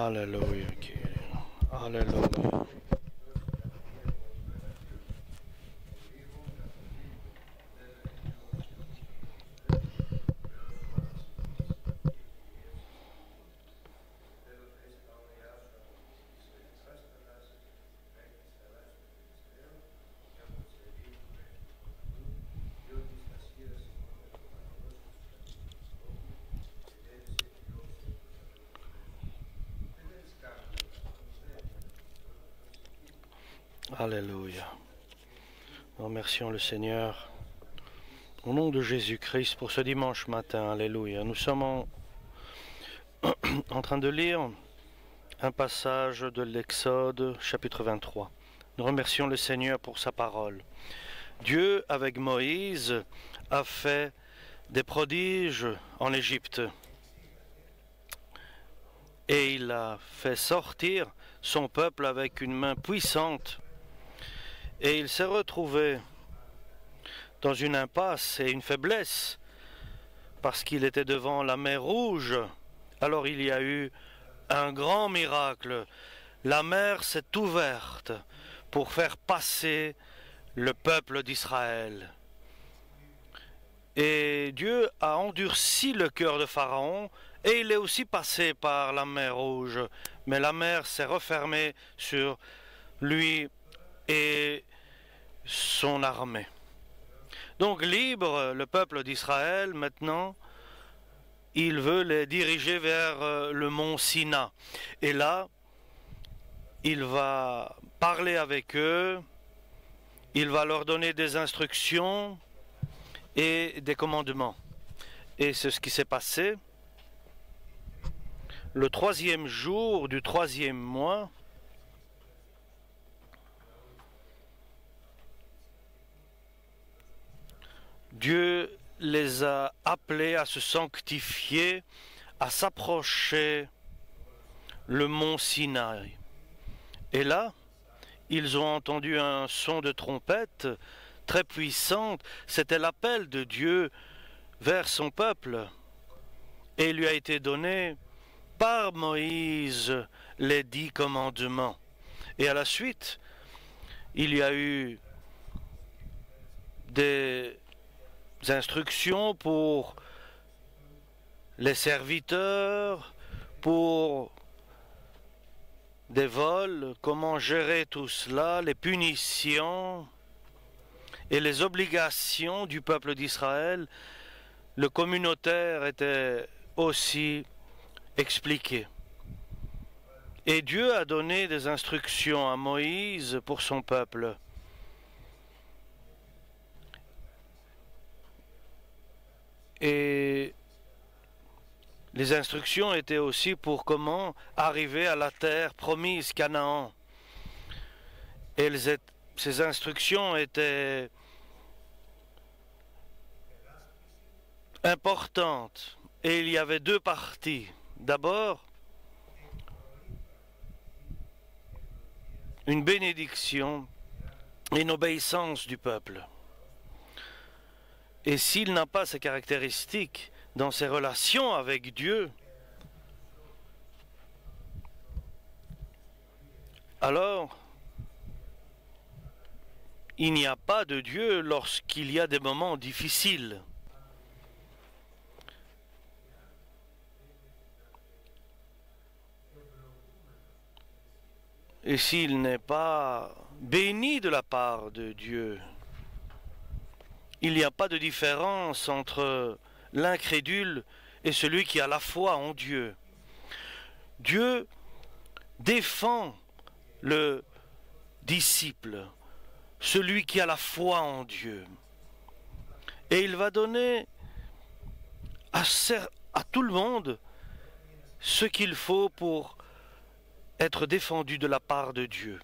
Alléluia. Alléluia. Alléluia. Nous remercions le Seigneur au nom de Jésus-Christ pour ce dimanche matin. Alléluia. Nous sommes en train de lire un passage de l'Exode chapitre 23. Nous remercions le Seigneur pour sa parole. Dieu, avec Moïse, a fait des prodiges en Égypte. Et il a fait sortir son peuple avec une main puissante. Et il s'est retrouvé dans une impasse et une faiblesse parce qu'il était devant la mer Rouge. Alors il y a eu un grand miracle. La mer s'est ouverte pour faire passer le peuple d'Israël. Et Dieu a endurci le cœur de Pharaon et il est aussi passé par la mer Rouge. Mais la mer s'est refermée sur lui et son armée. Donc libre, le peuple d'Israël, maintenant, il veut les diriger vers le mont Sina. Et là, il va parler avec eux, il va leur donner des instructions et des commandements. Et c'est ce qui s'est passé. Le 3e jour du 3e mois, Dieu les a appelés à se sanctifier, à s'approcher le mont Sinaï. Et là, ils ont entendu un son de trompette très puissante. C'était l'appel de Dieu vers son peuple. Et il lui a été donné par Moïse les 10 commandements. Et à la suite, il y a eu des instructions pour les serviteurs, pour des vols, comment gérer tout cela, les punitions et les obligations du peuple d'Israël. Le communautaire était aussi expliqué. Et Dieu a donné des instructions à Moïse pour son peuple. Et les instructions étaient aussi pour comment arriver à la terre promise, Canaan. Et ces instructions étaient importantes. Et il y avait 2 parties. D'abord, une bénédiction et une obéissance du peuple. Et s'il n'a pas ces caractéristiques dans ses relations avec Dieu, alors il n'y a pas de Dieu lorsqu'il y a des moments difficiles. Et s'il n'est pas béni de la part de Dieu, il n'y a pas de différence entre l'incrédule et celui qui a la foi en Dieu. Dieu défend le disciple, celui qui a la foi en Dieu. Et il va donner à tout le monde ce qu'il faut pour être défendu de la part de Dieu.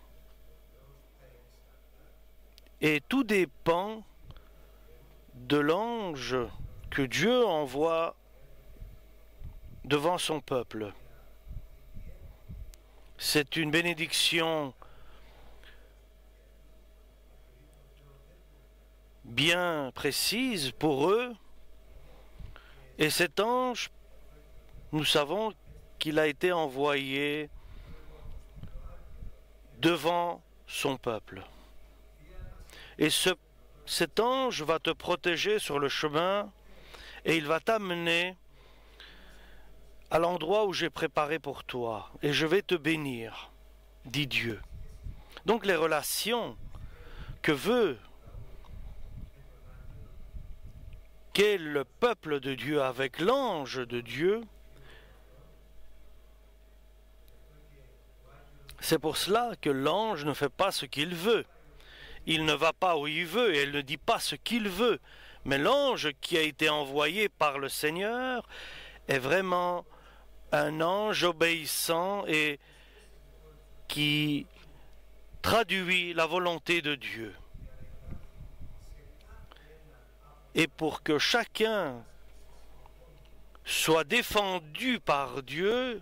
Et tout dépend de l'ange que Dieu envoie devant son peuple. C'est une bénédiction bien précise pour eux. Et cet ange, nous savons qu'il a été envoyé devant son peuple. Et cet ange va te protéger sur le chemin et il va t'amener à l'endroit où j'ai préparé pour toi. Et je vais te bénir, dit Dieu. Donc les relations que veut qu'est le peuple de Dieu avec l'ange de Dieu, c'est pour cela que l'ange ne fait pas ce qu'il veut. Il ne va pas où il veut et il ne dit pas ce qu'il veut. Mais l'ange qui a été envoyé par le Seigneur est vraiment un ange obéissant et qui traduit la volonté de Dieu. Et pour que chacun soit défendu par Dieu,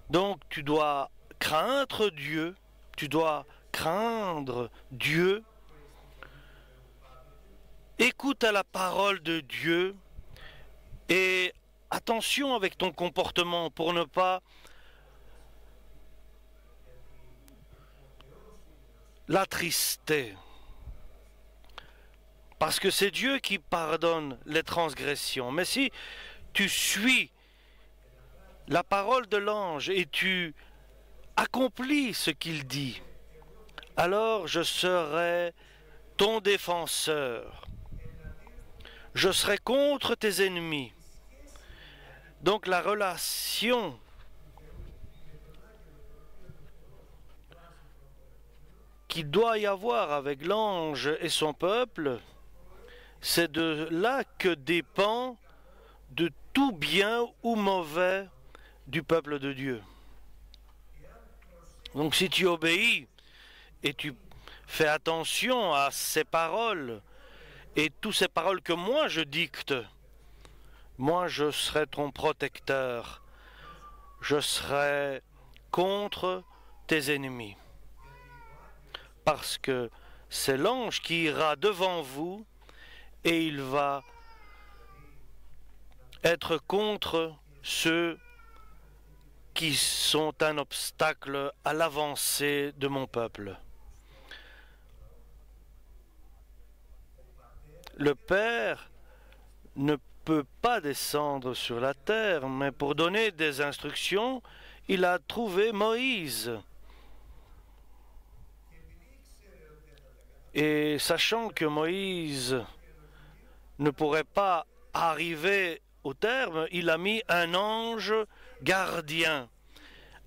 donc tu dois craindre Dieu, écoute à la parole de Dieu et attention avec ton comportement pour ne pas l'attrister. Parce que c'est Dieu qui pardonne les transgressions. Mais si tu suis la parole de l'ange et tu accomplis ce qu'il dit, alors je serai ton défenseur. Je serai contre tes ennemis. Donc la relation qu'il doit y avoir avec l'ange et son peuple, c'est de là que dépend de tout bien ou mauvais du peuple de Dieu. Donc si tu obéis et tu fais attention à ces paroles et toutes ces paroles que moi je dicte, moi je serai ton protecteur, je serai contre tes ennemis. Parce que c'est l'ange qui ira devant vous et il va être contre ceux qui sont un obstacle à l'avancée de mon peuple. Le Père ne peut pas descendre sur la terre, mais pour donner des instructions, il a trouvé Moïse. Et sachant que Moïse ne pourrait pas arriver au terme, il a mis un ange gardien,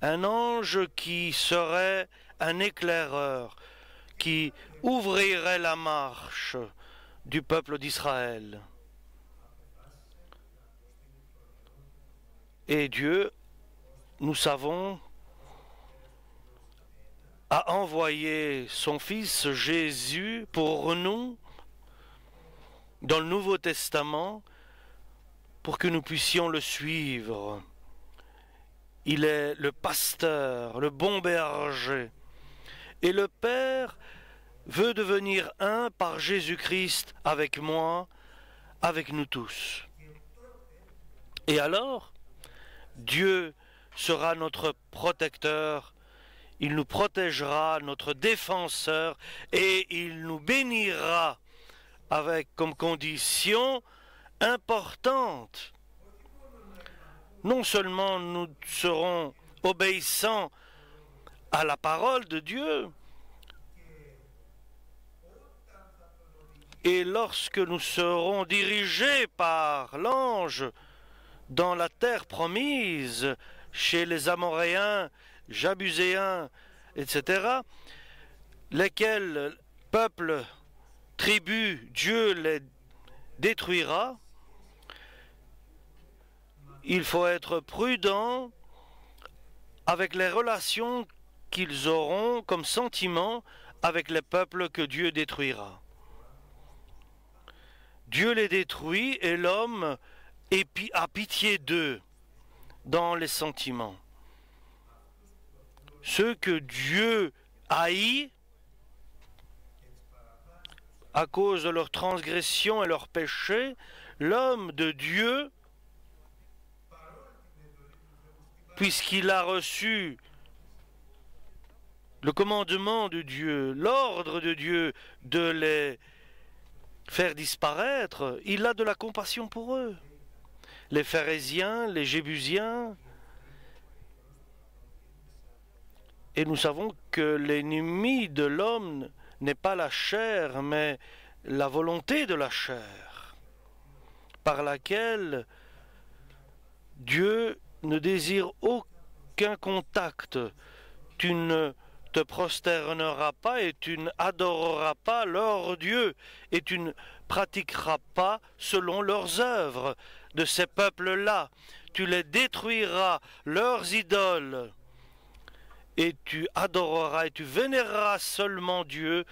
un ange qui serait un éclaireur, qui ouvrirait la marche du peuple d'Israël. Et Dieu, nous savons, a envoyé son Fils Jésus pour nous dans le Nouveau Testament pour que nous puissions le suivre. Il est le pasteur, le bon berger. Et le Père veut devenir un par Jésus-Christ avec moi, avec nous tous. Et alors, Dieu sera notre protecteur, il nous protégera, notre défenseur, et il nous bénira avec comme condition importante. Non seulement nous serons obéissants à la parole de Dieu, et lorsque nous serons dirigés par l'ange dans la terre promise, chez les Amoréens, Jabuséens, etc., lesquels peuples, tribus, Dieu les détruira, il faut être prudent avec les relations qu'ils auront comme sentiment avec les peuples que Dieu détruira. Dieu les détruit et l'homme a pitié d'eux dans les sentiments. Ceux que Dieu haït à cause de leur transgression et leur péché, l'homme de Dieu puisqu'il a reçu le commandement de Dieu, l'ordre de Dieu de les faire disparaître, il a de la compassion pour eux. Les Pharésiens, les Jébusiens, et nous savons que l'ennemi de l'homme n'est pas la chair, mais la volonté de la chair, par laquelle Dieu ne désire aucun contact. Tu ne te prosterneras pas et tu n'adoreras pas leur Dieu et tu ne pratiqueras pas selon leurs œuvres de ces peuples-là. Tu les détruiras, leurs idoles, et tu adoreras et tu vénéreras seulement Dieu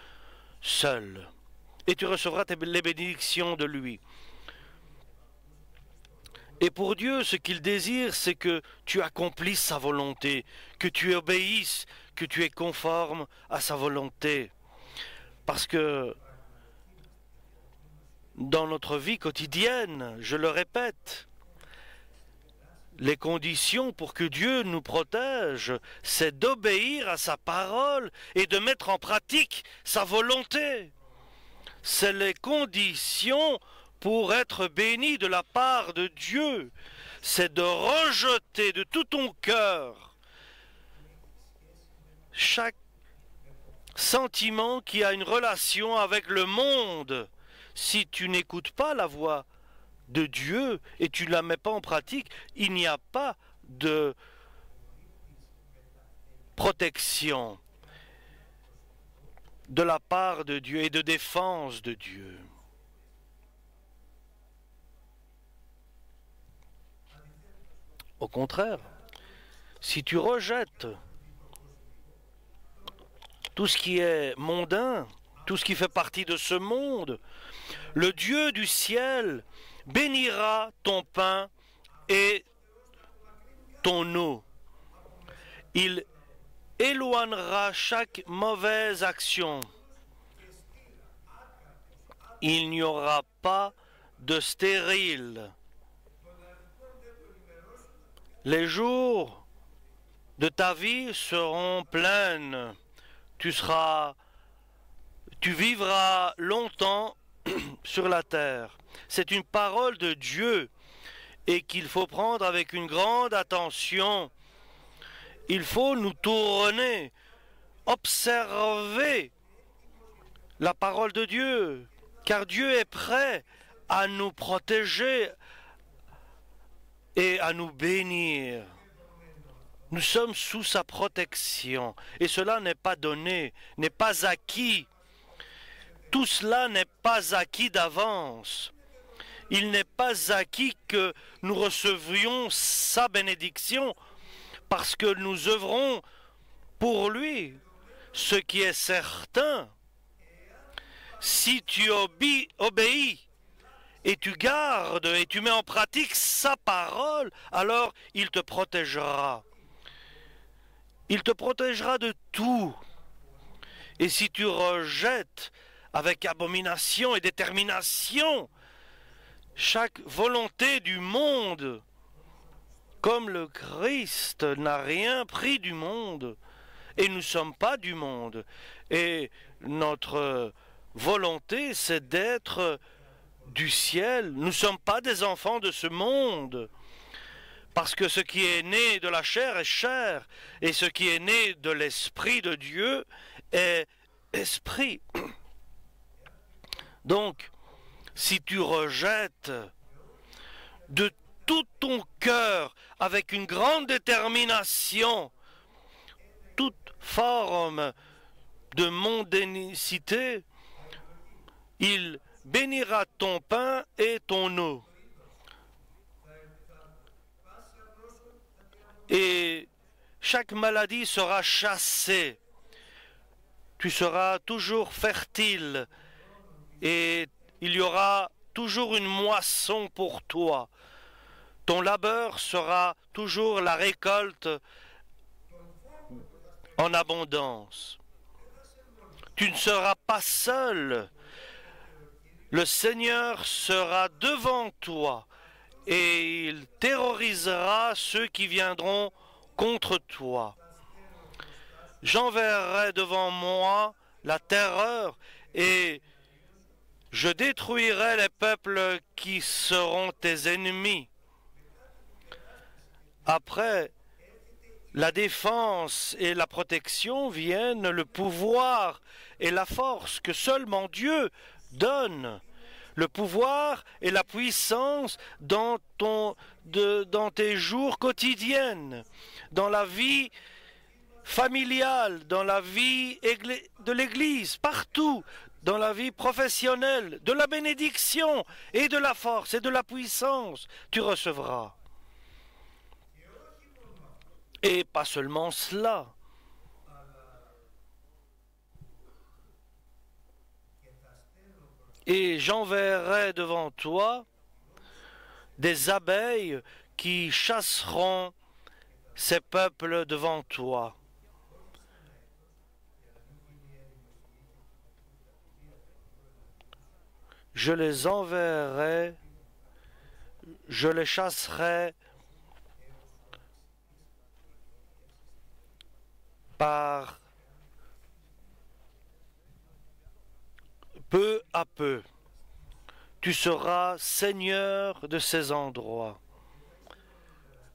seul. Et tu recevras les bénédictions de lui. Et pour Dieu, ce qu'il désire, c'est que tu accomplisses sa volonté, que tu obéisses, que tu es conforme à sa volonté. Parce que dans notre vie quotidienne, je le répète, les conditions pour que Dieu nous protège, c'est d'obéir à sa parole et de mettre en pratique sa volonté. C'est les conditions pour être béni de la part de Dieu. C'est de rejeter de tout ton cœur chaque sentiment qui a une relation avec le monde. Si tu n'écoutes pas la voix de Dieu et tu ne la mets pas en pratique, il n'y a pas de protection de la part de Dieu et de défense de Dieu. Au contraire, si tu rejettes tout ce qui est mondain, tout ce qui fait partie de ce monde, le Dieu du ciel bénira ton pain et ton eau. Il éloignera chaque mauvaise action. Il n'y aura pas de stérile. Les jours de ta vie seront pleins. Tu vivras longtemps sur la terre. C'est une parole de Dieu et qu'il faut prendre avec une grande attention. Il faut nous tourner, observer la parole de Dieu, car Dieu est prêt à nous protéger et à nous bénir. Nous sommes sous sa protection et cela n'est pas donné, n'est pas acquis. Tout cela n'est pas acquis d'avance. Il n'est pas acquis que nous recevions sa bénédiction parce que nous œuvrons pour lui. Ce qui est certain, si tu obéis et tu gardes et tu mets en pratique sa parole, alors il te protégera. Il te protégera de tout. Et si tu rejettes avec abomination et détermination chaque volonté du monde, comme le Christ n'a rien pris du monde, et nous ne sommes pas du monde, et notre volonté c'est d'être du ciel, nous ne sommes pas des enfants de ce monde, parce que ce qui est né de la chair est chair, et ce qui est né de l'Esprit de Dieu est esprit. Donc, si tu rejettes de tout ton cœur, avec une grande détermination, toute forme de mondénicité, il bénira ton pain et ton eau. Et chaque maladie sera chassée. Tu seras toujours fertile et il y aura toujours une moisson pour toi. Ton labeur sera toujours la récolte en abondance. Tu ne seras pas seul. Le Seigneur sera devant toi et il terrorisera ceux qui viendront contre toi. J'enverrai devant moi la terreur et je détruirai les peuples qui seront tes ennemis. Après la défense et la protection viennent le pouvoir et la force que seulement Dieu donne. Le pouvoir et la puissance dans tes jours quotidiens, dans la vie familiale, dans la vie de l'Église, partout, dans la vie professionnelle, de la bénédiction et de la force et de la puissance, tu recevras. Et pas seulement cela. Et j'enverrai devant toi des abeilles qui chasseront ces peuples devant toi. Je les enverrai, je les chasserai par peu à peu. Tu seras seigneur de ces endroits.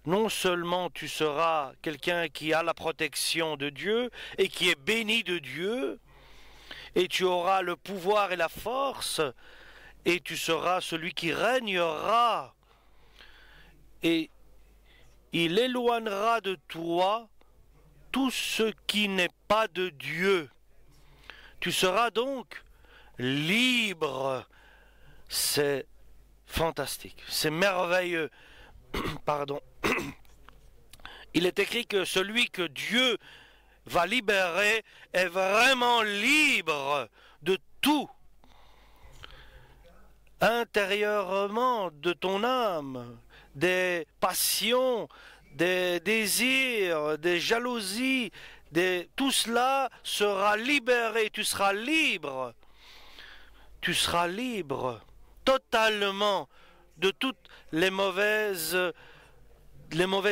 Non seulement tu seras quelqu'un qui a la protection de Dieu et qui est béni de Dieu, et tu auras le pouvoir et la force, et tu seras celui qui régnera, et il éloignera de toi tout ce qui n'est pas de Dieu. Tu seras donc libre. C'est fantastique, c'est merveilleux. Pardon. Il est écrit que celui que Dieu va libérer est vraiment libre de tout. Intérieurement de ton âme, des passions, des désirs, des jalousies, tout cela sera libéré, tu seras libre. Tu seras libre totalement de toutes les mauvais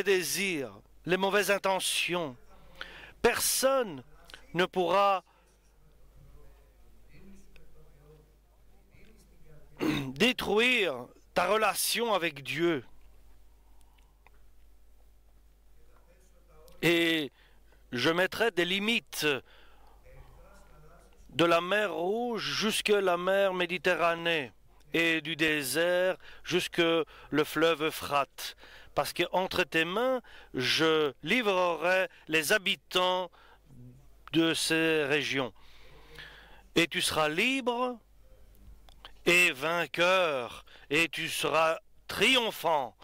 désirs, les mauvaises intentions. Personne ne pourra détruire ta relation avec Dieu. Et je mettrai des limites de la mer Rouge jusqu'à la mer Méditerranée et du désert jusque le fleuve Euphrate. Parce qu'entre tes mains, je livrerai les habitants de ces régions. Et tu seras libre et vainqueur, et tu seras triomphant.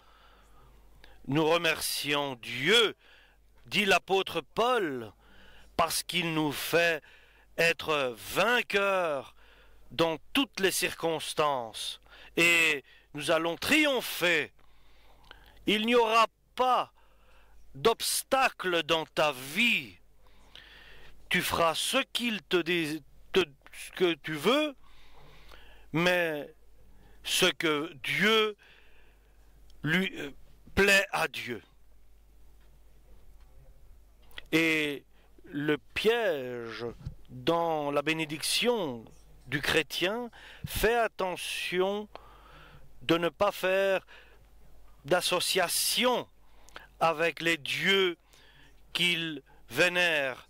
Nous remercions Dieu, dit l'apôtre Paul, parce qu'il nous fait être vainqueurs dans toutes les circonstances. Et nous allons triompher. Il n'y aura pas d'obstacle dans ta vie. Tu feras ce ce que tu veux, mais ce que Dieu lui plaît à Dieu. Et le piège dans la bénédiction du chrétien, fais attention de ne pas faire d'association avec les dieux qu'ils vénèrent,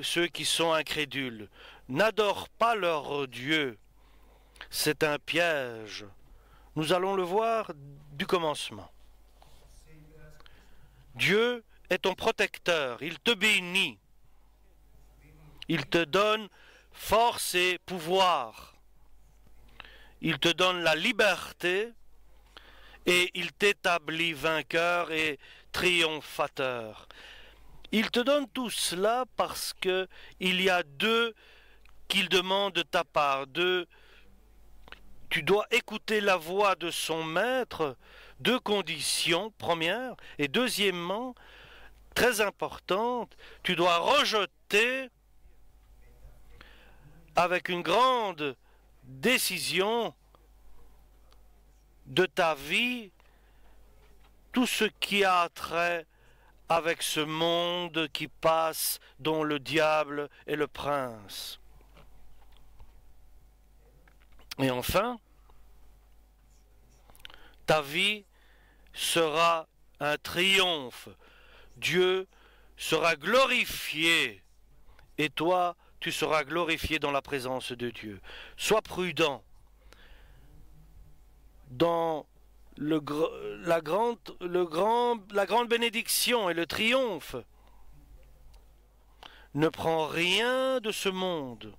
ceux qui sont incrédules. N'adore pas leur Dieu. C'est un piège. Nous allons le voir du commencement. Dieu est ton protecteur. Il te bénit. Il te donne force et pouvoir. Il te donne la liberté et il t'établit vainqueur et triomphateur. Il te donne tout cela parce que il y a deux qu'il demande de ta part. Tu dois écouter la voix de son maître, deux conditions, première, et deuxièmement, très importante, tu dois rejeter avec une grande décision de ta vie tout ce qui a trait avec ce monde qui passe, dont le diable est le prince. Et enfin, ta vie sera un triomphe. Dieu sera glorifié et toi, tu seras glorifié dans la présence de Dieu. Sois prudent dans la grande bénédiction et le triomphe. Ne prends rien de ce monde.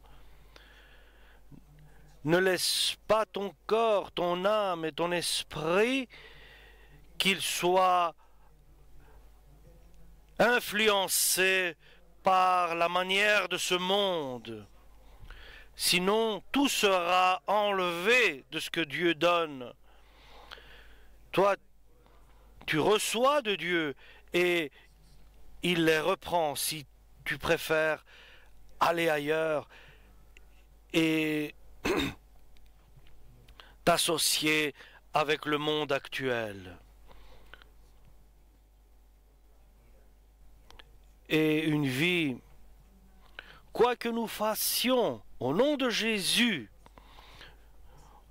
Ne laisse pas ton corps, ton âme et ton esprit qu'ils soient influencés par la manière de ce monde. Sinon, tout sera enlevé de ce que Dieu donne. Toi, tu reçois de Dieu et il les reprend si tu préfères aller ailleurs et t'associer avec le monde actuel. Et une vie, quoi que nous fassions au nom de Jésus,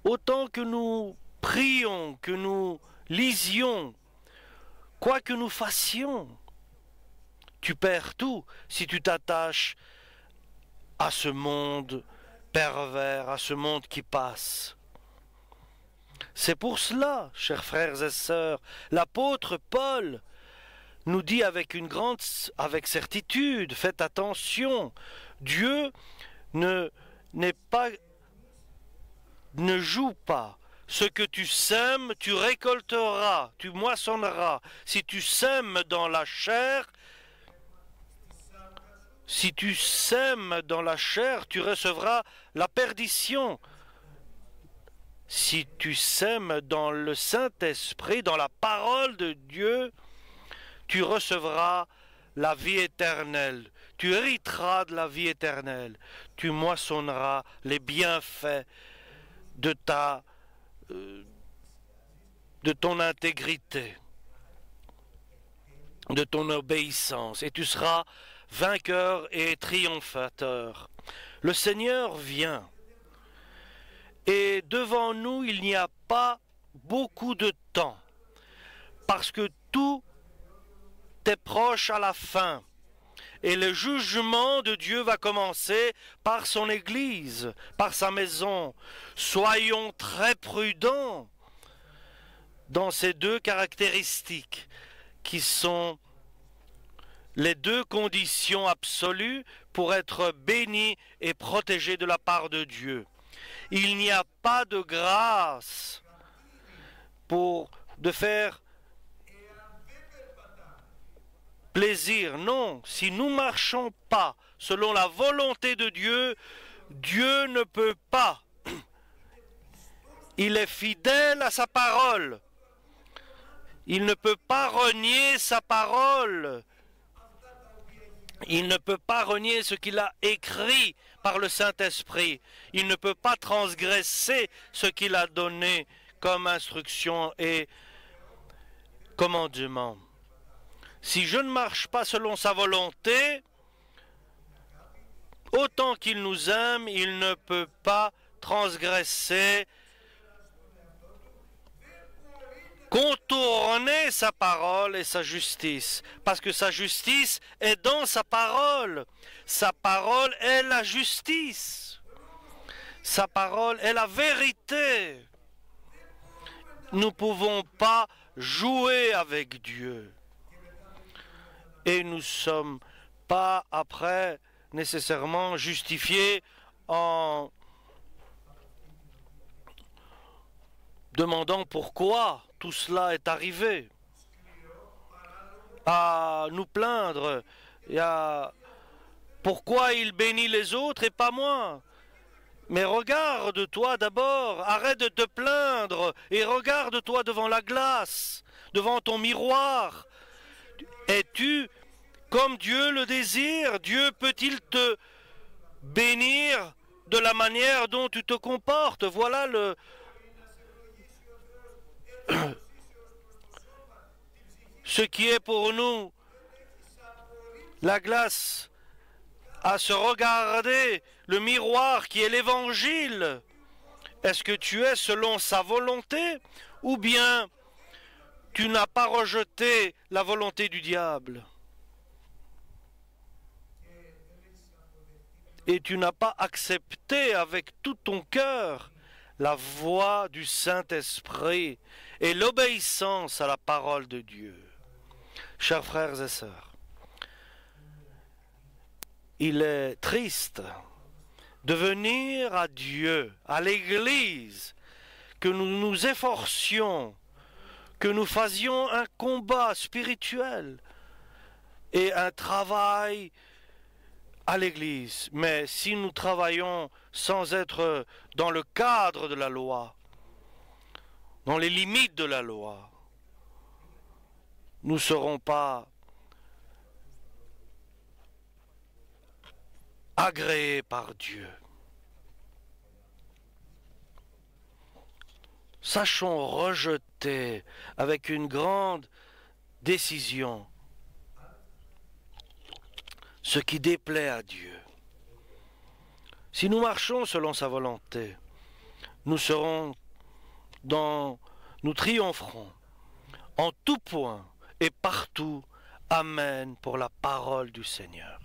autant que nous prions, que nous lisions, quoi que nous fassions, tu perds tout si tu t'attaches à ce monde pervers, à ce monde qui passe. C'est pour cela, chers frères et sœurs, l'apôtre Paul nous dit avec certitude, faites attention, Dieu ne joue pas. Ce que tu sèmes, tu récolteras, tu moissonneras. Si tu sèmes dans la chair, tu recevras la perdition. Si tu sèmes dans le Saint-Esprit, dans la parole de Dieu, tu recevras la vie éternelle. Tu hériteras de la vie éternelle. Tu moissonneras les bienfaits de ton intégrité, de ton obéissance, et tu seras vainqueur et triomphateur. Le Seigneur vient, et devant nous il n'y a pas beaucoup de temps, parce que tout est proche à la fin. Et le jugement de Dieu va commencer par son Église, par sa maison. Soyons très prudents dans ces deux caractéristiques qui sont les deux conditions absolues pour être bénis et protégés de la part de Dieu. Il n'y a pas de grâce de faire plaisir. Non, si nous ne marchons pas selon la volonté de Dieu, Dieu ne peut pas. Il est fidèle à sa parole. Il ne peut pas renier sa parole. Il ne peut pas renier ce qu'il a écrit par le Saint-Esprit. Il ne peut pas transgresser ce qu'il a donné comme instruction et commandement. Si je ne marche pas selon sa volonté, autant qu'il nous aime, il ne peut pas transgresser, contourner sa parole et sa justice, parce que sa justice est dans sa parole. Sa parole est la justice. Sa parole est la vérité. Nous ne pouvons pas jouer avec Dieu. Et nous ne sommes pas après nécessairement justifiés en demandant pourquoi tout cela est arrivé, à nous plaindre, et à pourquoi il bénit les autres et pas moi. Mais regarde-toi d'abord, arrête de te plaindre et regarde-toi devant la glace, devant ton miroir. Es-tu comme Dieu le désire? Dieu peut-il te bénir de la manière dont tu te comportes? Voilà ce qui est pour nous la glace, à se regarder le miroir qui est l'Évangile. Est-ce que tu es selon sa volonté ou bien tu n'as pas rejeté la volonté du diable et tu n'as pas accepté avec tout ton cœur la voix du Saint-Esprit et l'obéissance à la parole de Dieu? Chers frères et sœurs, il est triste de venir à Dieu, à l'Église, que nous nous efforcions, que nous faisions un combat spirituel et un travail à l'Église. Mais si nous travaillons sans être dans le cadre de la loi, dans les limites de la loi, nous ne serons pas agréés par Dieu. Sachons rejeter avec une grande décision ce qui déplaît à Dieu. Si nous marchons selon sa volonté, nous triompherons en tout point et partout. Amen pour la parole du Seigneur.